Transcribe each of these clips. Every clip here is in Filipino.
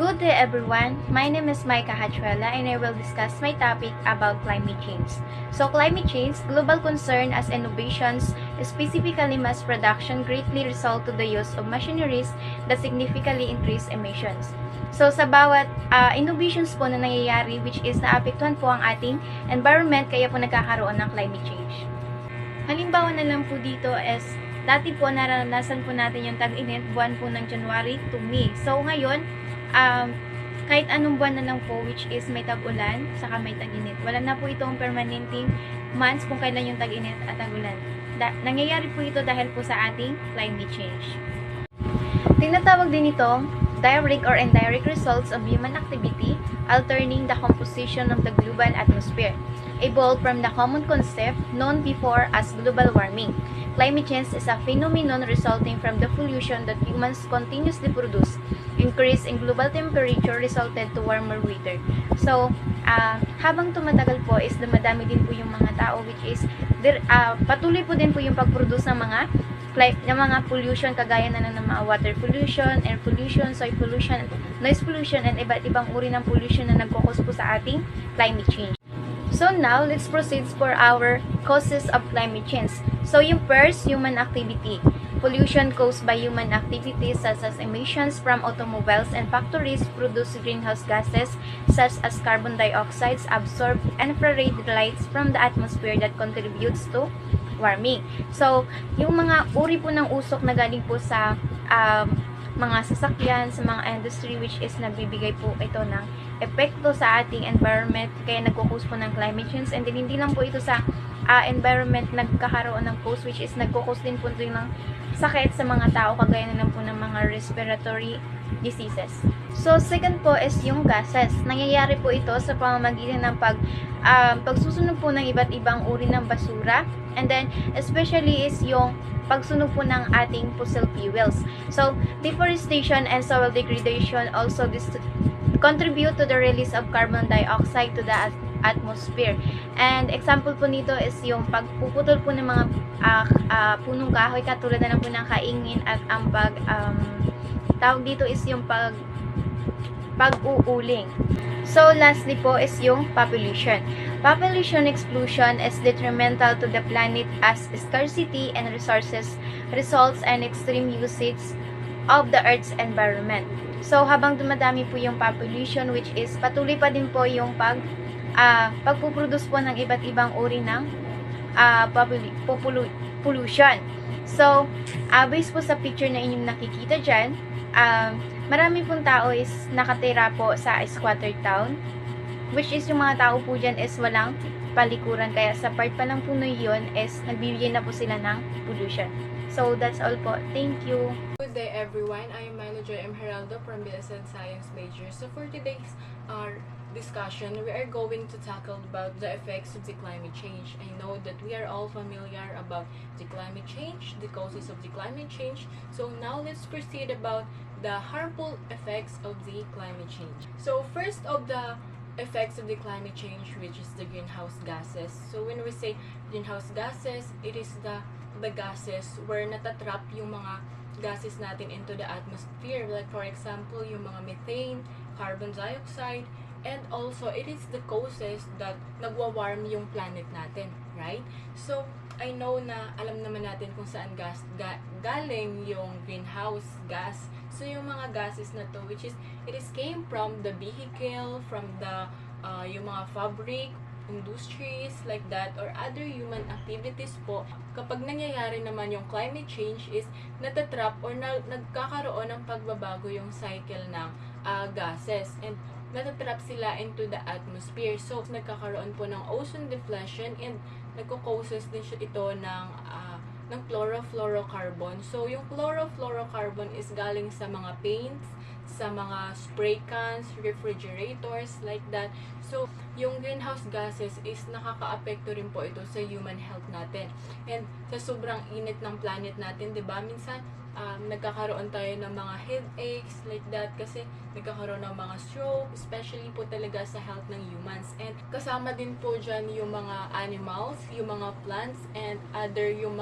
Good day everyone, my name is Maica Hachuela and I will discuss my topic about climate change. So climate change, global concern as innovations, specifically mass production, greatly result to the use of machineries that significantly increase emissions. So sa bawat innovations po na nangyayari which is naapektuhan po ang ating environment kaya po nagkakaroon ng climate change. Halimbawa na lang po dito is dati po naranasan po natin yung tag-init buwan po ng January to May. So ngayon, kahit anong buwan na lang po which is may tag-ulan saka may tag-init. Wala na po itong permanenteng months kung kailan yung tag-init at tag-ulan. Nangyayari po ito dahil po sa ating climate change. Tinatawag din ito direct or indirect results of human activity altering the composition of the global atmosphere, evolved from the common concept known before as global warming. Climate change is a phenomenon resulting from the pollution that humans continuously produce. Increase in global temperature resulted to warmer weather. So, habang tumatagal po is dumadami din po yung mga tao which is patuloy po din po yung pag-produce ng mga pollution kagaya na ng mga water pollution, air pollution, soil pollution, noise pollution, and iba't ibang uri ng pollution na nagkukos po sa ating climate change. So now, let's proceed for our causes of climate change. So yung first, human activity. Pollution caused by human activities such as emissions from automobiles and factories produce greenhouse gases such as carbon dioxide, absorb infrared lights from the atmosphere that contributes to warming. So, yung mga uri po ng usok na galing po sa mga sasakyan, sa mga industry which is nagbibigay po ito ng epekto sa ating environment kaya nagkukos po ng climate change, and then hindi lang po ito sa environment nagkakaroon ng cause which is nagkukos din po ito ng sakit sa mga tao kagaya na lang po ng mga respiratory diseases. So, second po is yung gases. Nangyayari po ito sa pamamagitan ng pagsusunog po ng iba't ibang uri ng basura, and then especially is yung pagsunog po ng ating fossil fuels. So, deforestation and soil degradation also contribute to the release of carbon dioxide to the atmosphere. And example po nito is yung pagpuputol po ng mga punong kahoy katulad na lang po ng kaingin at ang tawag dito is yung pag-uuling. So, lastly po is yung population. Population explosion is detrimental to the planet as scarcity and resources results in extreme usage of the Earth's environment. So, habang dumadami po yung population which is patuloy pa din po yung pagpuproduce po ng iba't ibang uri ng pollution. So, based po sa picture na inyong nakikita dyan, marami pong tao is nakatira po sa squatter town, which is yung mga tao po dyan is walang palikuran, kaya sa part pa lang po na yun is nagbibigay na po sila ng pollution. So, that's all po. Thank you. Good day everyone, I am Myla Joy Geraldo from BSN Science major. So for today's discussion, we are going to tackle about the effects of the climate change. I know that we are all familiar about the climate change, the causes of the climate change. So now let's proceed about the harmful effects of the climate change. So first of the effects of the climate change, which is the greenhouse gases. So when we say greenhouse gases, it is the gases where natatrap yung mga gases natin into the atmosphere, like for example yung mga methane, carbon dioxide, and also it is the causes that nagwa-warm yung planet natin, right? So I know na alam naman natin kung saan galing yung greenhouse gas. So yung mga gases na to, which is it is came from the vehicle, from the yung mga fabric, industries like that, or other human activities po. Kapag nangyayari naman yung climate change is natatrap or nagkakaroon ng pagbabago yung cycle ng gases, and natatrap sila into the atmosphere. So nagkakaroon po ng ozone depletion, and nagko-causes din siya ito ng chlorofluorocarbon. So yung chlorofluorocarbon is galing sa mga paints, sa mga spray cans, refrigerators, like that. So, yung greenhouse gases is nakaka-apekto rin po ito sa human health natin. And sa sobrang init ng planet natin, 'di ba? Minsan nagkakaroon tayo ng mga headaches, like that, kasi nagkakaroon ng mga stroke, especially po talaga sa health ng humans. And kasama din po dyan yung mga animals, yung mga plants, and other yung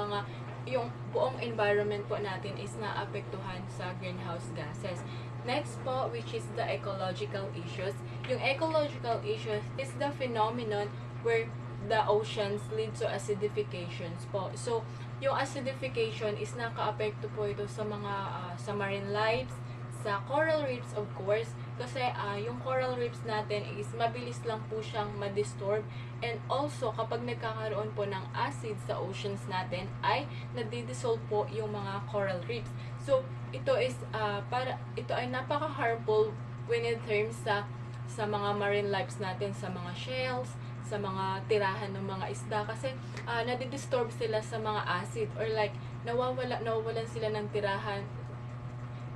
buong environment po natin is naapektuhan sa greenhouse gases. Next po, which is the ecological issues. Yung ecological issues is the phenomenon where the oceans lead to acidifications po. So, yung acidification is nakaapekto po ito sa mga sa marine lives, sa coral reefs of course, kasi yung coral reefs natin is mabilis lang po siyang ma-disturb, and also kapag nagkakaroon po ng acid sa oceans natin ay nadidissolve po yung mga coral reefs. So ito ay napaka-harmful when in terms sa mga marine lives natin, sa mga shells, sa mga tirahan ng mga isda, kasi nadidisturb sila sa mga acid, or like nawawalan sila ng tirahan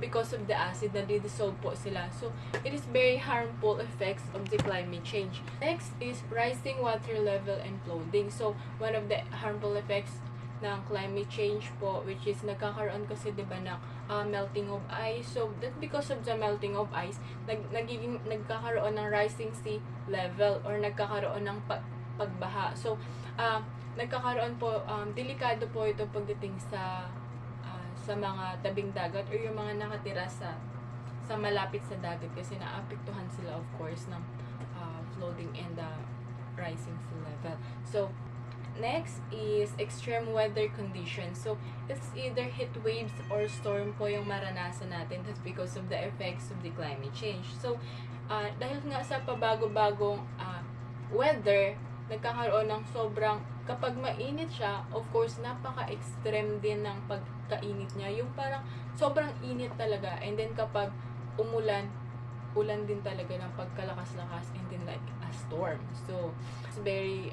because of the acid na dissolve po sila. So, it is very harmful effects of the climate change. Next is rising water level and flooding. So, one of the harmful effects ng climate change po, which is nagkakaroon kasi diba ng melting of ice. So, that because of the melting of ice, nagkakaroon ng rising sea level, or nagkakaroon ng pagbaha. So, nagkakaroon po, delikado po ito pagdating sa mga tabing dagat, or yung mga nakatira sa malapit sa dagat, kasi naapektuhan sila of course ng flooding and the rising sea level. So, next is extreme weather conditions. So, it's either heat waves or storm po yung maranasan natin. That's because of the effects of the climate change. So, dahil nga sa pabago-bagong weather, nagkakaroon ng sobrang, kapag mainit siya, of course, napaka-extreme din ng pagkainit niya. Yung parang sobrang init talaga. And then kapag ulan din talaga ng pagkalakas-lakas, and then like a storm. So, it's very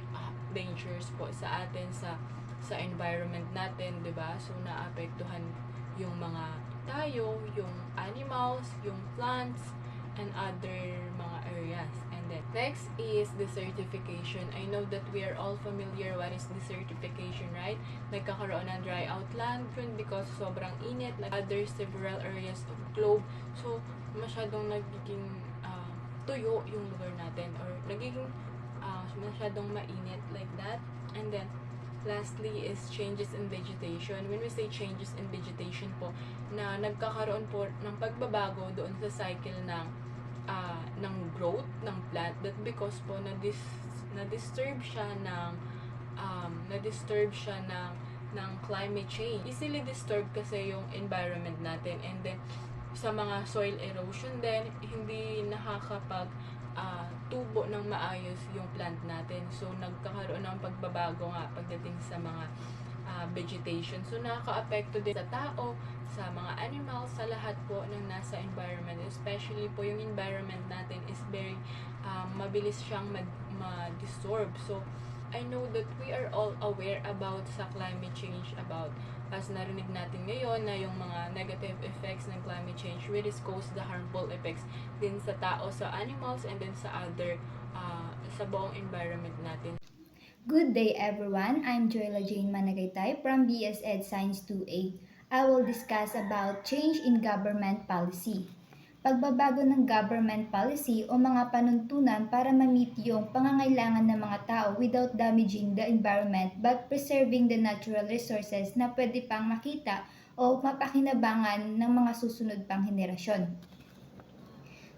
dangerous po sa atin, sa environment natin, 'di ba? So, naapektuhan yung mga tayo, yung animals, yung plants, and other mga areas. And then, next is desertification. I know that we are all familiar what is desertification, right? Nagkakaroon ng dry out land because sobrang init, like other several areas of globe. So, masyadong nagiging tuyo yung lugar natin, or nagiging masyadong mainit like that. And then, lastly is changes in vegetation. When we say changes in vegetation po, na nagkakaroon po ng pagbabago doon sa cycle ng growth ng plant, that because po na-disturb siya ng climate change. Easily disturbed kasi yung environment natin, and then sa mga soil erosion din, hindi nakakapag tubo ng maayos yung plant natin. So, nagkakaroon ng pagbabago nga pagdating sa mga vegetation. So, nakaka-apekto din sa tao, sa mga animals, sa lahat po ng nasa environment. Especially po yung environment natin is very mabilis siyang ma-disturb. So, I know that we are all aware about sa climate change, about as narinig natin ngayon na yung mga negative effects ng climate change, which is cause the harmful effects din sa tao, sa animals, and then sa other sa buong environment natin. Good day everyone, I'm Juila Managaytay from BS Ed Science 2A. I will discuss about change in government policy. Pagbabago ng government policy o mga panuntunan para ma-meet yung pangangailangan ng mga tao without damaging the environment but preserving the natural resources na pwede pang makita o mapakinabangan ng mga susunod pang henerasyon.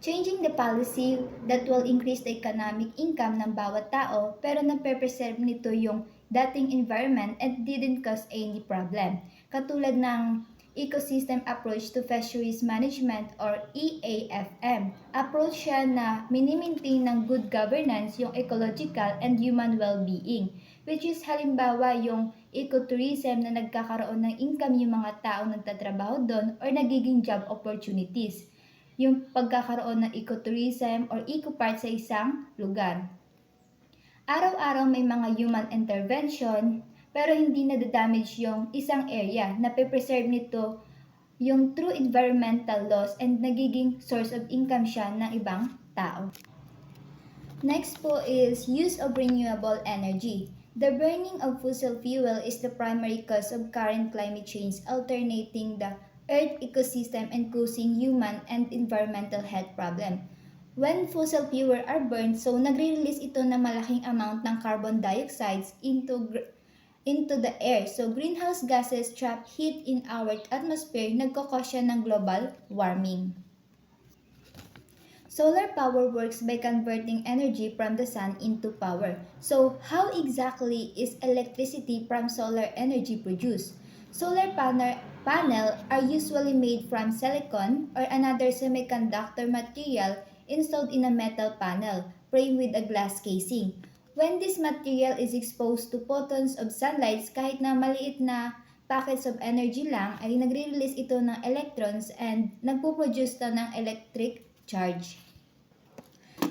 Changing the policy that will increase the economic income ng bawat tao pero nape-preserve nito yung dating environment and didn't cause any problem. Katulad ng Ecosystem Approach to Fisheries Management or EAFM. Approach siya na minimaintain ng good governance yung ecological and human well-being, which is halimbawa yung ecotourism na nagkakaroon ng income yung mga tao nagtatrabaho doon or nagiging job opportunities, yung pagkakaroon ng ecotourism or eco-park sa isang lugar. Araw-araw may mga human intervention pero hindi nadadamage yung isang area. Nape-preserve nito yung true environmental laws and nagiging source of income siya ng ibang tao. Next po is use of renewable energy. The burning of fossil fuel is the primary cause of current climate change, alternating the Earth ecosystem and causing human and environmental health problem. When fossil fuel are burned, so nagre-release ito ng malaking amount ng carbon dioxide into the air. So greenhouse gases trap heat in our atmosphere, nagkakosya ng global warming. Solar power works by converting energy from the sun into power. So, how exactly is electricity from solar energy produced? Solar panel are usually made from silicon or another semiconductor material installed in a metal panel framed with a glass casing. When this material is exposed to photons of sunlight, kahit na maliit na packets of energy lang, ay nagre-release ito ng electrons and nagpo-produce to ng electric charge.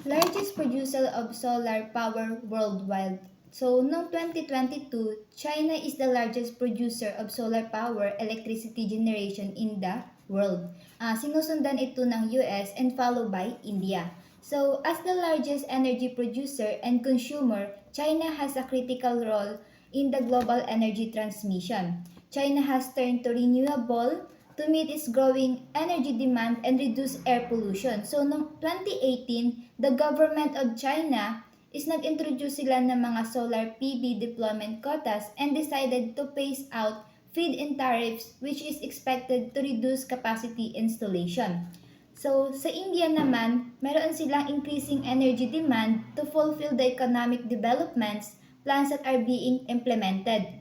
Largest producer of solar power worldwide. So, noong 2022, China is the largest producer of solar power electricity generation in the world. Sinusundan ito ng US and followed by India. So, as the largest energy producer and consumer, China has a critical role in the global energy transmission. China has turned to renewable to meet its growing energy demand and reduce air pollution. So, noong 2018, the government of China is nag-introduce sila ng mga solar PV deployment quotas and decided to phase out feed-in tariffs, which is expected to reduce capacity installation. So, sa India naman, meron silang increasing energy demand to fulfill the economic developments plans that are being implemented.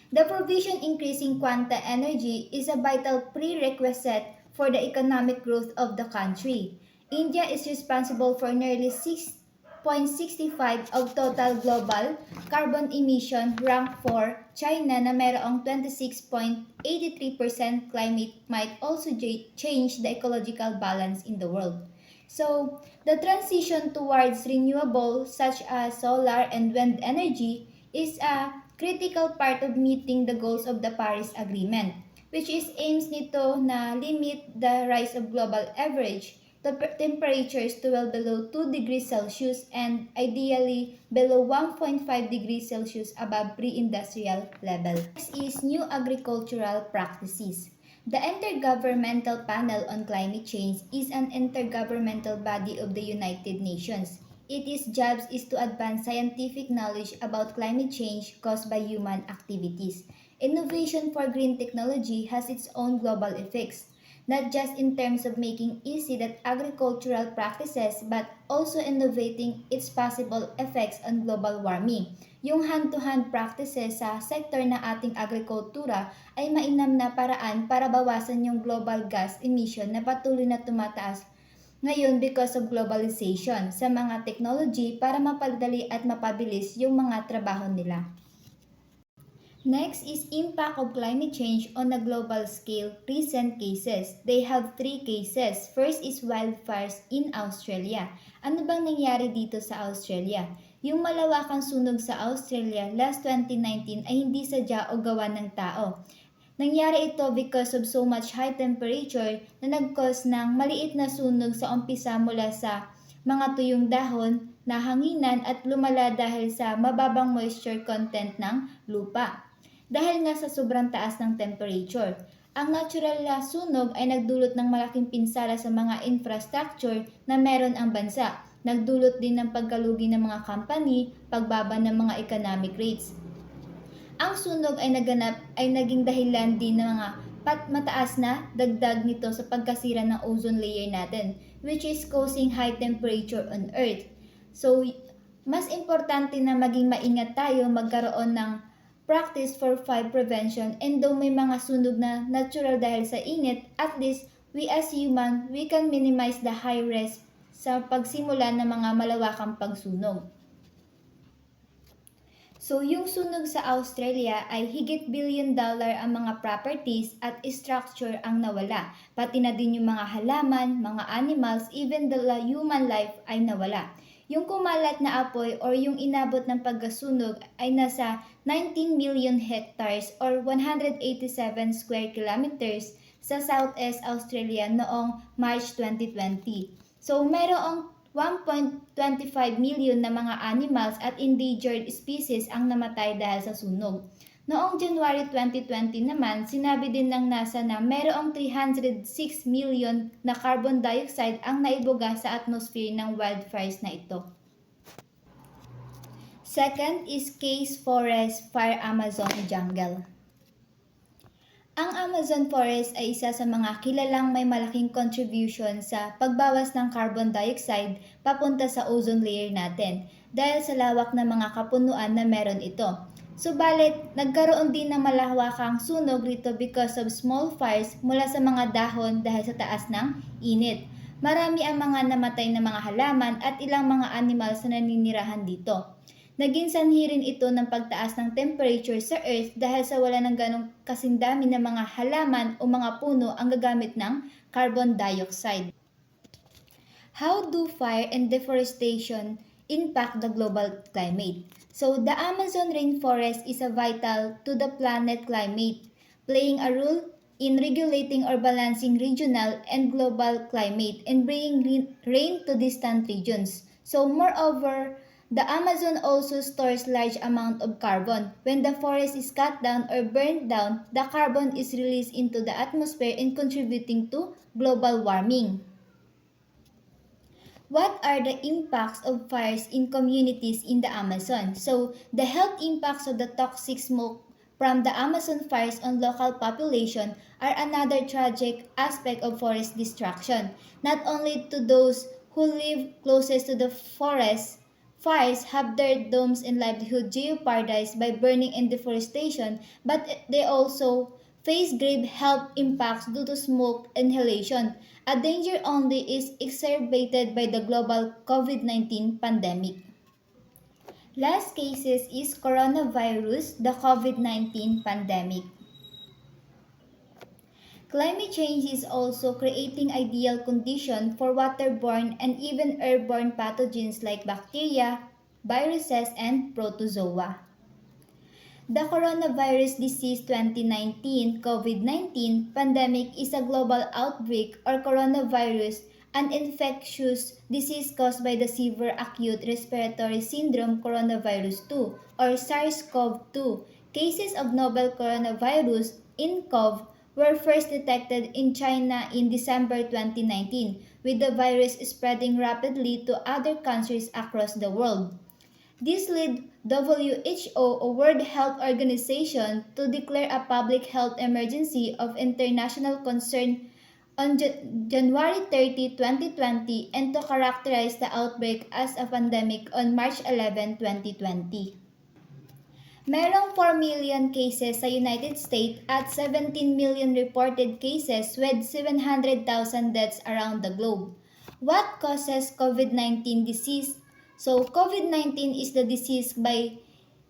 The provision increasing quanta energy is a vital prerequisite for the economic growth of the country. India is responsible for nearly 6.65 of total global carbon emission, rank 4. China na mayroong 26.83% climate might also change the ecological balance in the world. So, the transition towards renewable such as solar and wind energy is a critical part of meeting the goals of the Paris Agreement, which is aims nito na limit the rise of global average temperatures to well below 2 degrees Celsius and ideally below 1.5 degrees Celsius above pre-industrial level. Next is new agricultural practices. The Intergovernmental Panel on Climate Change is an intergovernmental body of the United Nations. Its job is to advance scientific knowledge about climate change caused by human activities. Innovation for green technology has its own global effects, not just in terms of making easy that agricultural practices but also innovating its possible effects on global warming. Yung hand-to-hand practices sa sektor na ating agrikultura ay mainam na paraan para bawasan yung global gas emission na patuloy na tumataas ngayon because of globalization sa mga technology para mapadali at mapabilis yung mga trabaho nila. Next is impact of climate change on a global scale. Recent cases. They have 3 cases. First is wildfires in Australia. Ano bang nangyari dito sa Australia? Yung malawakang sunog sa Australia last 2019 ay hindi sadya o gawa ng tao. Nangyari ito because of so much high temperature na nag-cause ng maliit na sunog sa umpisa mula sa mga tuyong dahon, nahanginan at lumala dahil sa mababang moisture content ng lupa. Dahil nga sa sobrang taas ng temperature, ang natural na sunog ay nagdulot ng malaking pinsala sa mga infrastructure na meron ang bansa. Nagdulot din ng pagkalugi ng mga company, pagbaba ng mga economic rates. Ang sunog ay naging dahilan din ng mga mataas na dagdag nito sa pagkasira ng ozone layer natin, which is causing high temperature on Earth. So, mas importante na maging maingat tayo magkaroon ng practice for fire prevention, and though may mga sunog na natural dahil sa init, at least we as human, we can minimize the high risk sa pagsimula ng mga malawakang pagsunog. So, yung sunog sa Australia ay higit $1 billion ang mga properties at structure ang nawala. Pati na din yung mga halaman, mga animals, even the human life ay nawala. Yung kumalat na apoy or yung inabot ng pagkasunog ay nasa 19 million hectares or 187 square kilometers sa Southeast Australia noong March 2020. So, merong 1.25 million na mga animals at endangered species ang namatay dahil sa sunog. Noong January 2020 naman, sinabi din ng NASA na mayroong 306 million na carbon dioxide ang naibuga sa atmosphere ng wildfires na ito. Second is case forest fire Amazon jungle. Ang Amazon Forest ay isa sa mga kilalang may malaking contribution sa pagbawas ng carbon dioxide papunta sa ozone layer natin dahil sa lawak ng mga kapunuan na meron ito. Subalit, nagkaroon din ng malawakang sunog rito because of small fires mula sa mga dahon dahil sa taas ng init. Marami ang mga namatay na mga halaman at ilang mga animals na naninirahan dito. Naging sanhi rin ito ng pagtaas ng temperature sa Earth dahil sa wala ng ganong kasindami ng mga halaman o mga puno ang gagamit ng carbon dioxide. How do fire and deforestation impact the global climate? So, the Amazon rainforest is a vital to the planet climate, playing a role in regulating or balancing regional and global climate and bringing rain to distant regions. So, moreover, the Amazon also stores large amount of carbon. When the forest is cut down or burned down, the carbon is released into the atmosphere and contributing to global warming. What are the impacts of fires in communities in the Amazon? So, the health impacts of the toxic smoke from the Amazon fires on local population are another tragic aspect of forest destruction. Not only to those who live closest to the forest, fires have their homes and livelihood jeopardized by burning and deforestation, but they also face grave health impacts due to smoke inhalation. A danger only is exacerbated by the global COVID-19 pandemic. Last cases is coronavirus, the COVID-19 pandemic. Climate change is also creating ideal conditions for waterborne and even airborne pathogens like bacteria, viruses, and protozoa. The coronavirus disease 2019 COVID-19 pandemic is a global outbreak or coronavirus, an infectious disease caused by the severe acute respiratory syndrome coronavirus 2 or SARS-CoV-2. Cases of novel coronavirus (nCoV) were first detected in China in December 2019, with the virus spreading rapidly to other countries across the world. This led WHO, or World Health Organization, to declare a public health emergency of international concern on January 30, 2020 and to characterize the outbreak as a pandemic on March 11, 2020. Merong 4 million cases sa United States at 17 million reported cases with 700,000 deaths around the globe. What causes COVID-19 disease? So, COVID-19 is the disease by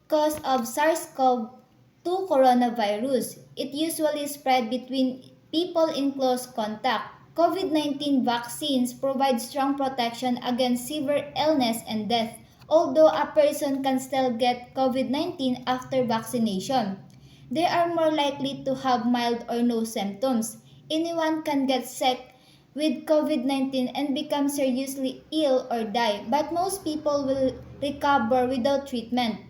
cause of SARS-CoV-2 coronavirus. It usually spread between people in close contact. COVID-19 vaccines provide strong protection against severe illness and death, although a person can still get COVID-19 after vaccination. They are more likely to have mild or no symptoms. Anyone can get sick with COVID-19 and become seriously ill or die, but most people will recover without treatment.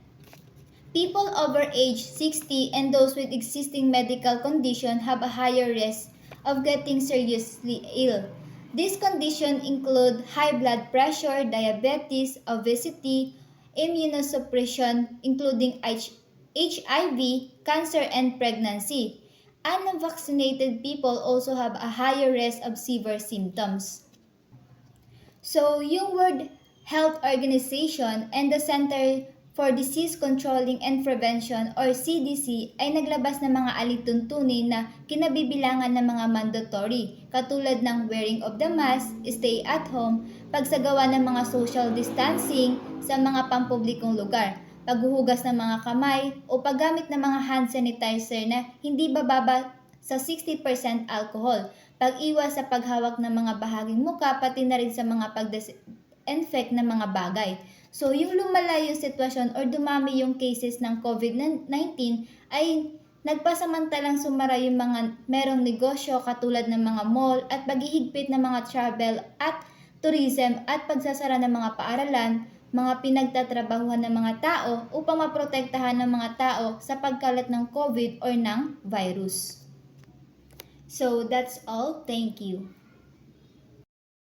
People over age 60 and those with existing medical condition have a higher risk of getting seriously ill. These conditions include high blood pressure, diabetes, obesity, immunosuppression, including HIV, cancer, and pregnancy. Unvaccinated people also have a higher risk of severe symptoms. So, yung World Health Organization and the Center for Disease Controlling and Prevention or CDC ay naglabas ng mga alituntunin na kinabibilangan ng mga mandatory katulad ng wearing of the mask, stay at home, pagsagawa ng mga social distancing sa mga pampublikong lugar, paghuhugas ng mga kamay o paggamit ng mga hand sanitizer na hindi bababa sa 60% alcohol, pag-iwas sa paghawak ng mga bahaging muka pati na rin sa mga pag-disinfect ng mga bagay. So, yung lumala yung sitwasyon or dumami yung cases ng COVID-19 ay nagpasamantalang sumara yung mga merong negosyo katulad ng mga mall at paghihigpit ng mga travel at tourism at pagsasara ng mga paaralan, mga pinagtatrabahuhan ng mga tao upang maprotektahan ng mga tao sa pagkalat ng COVID or ng virus. So, that's all. Thank you.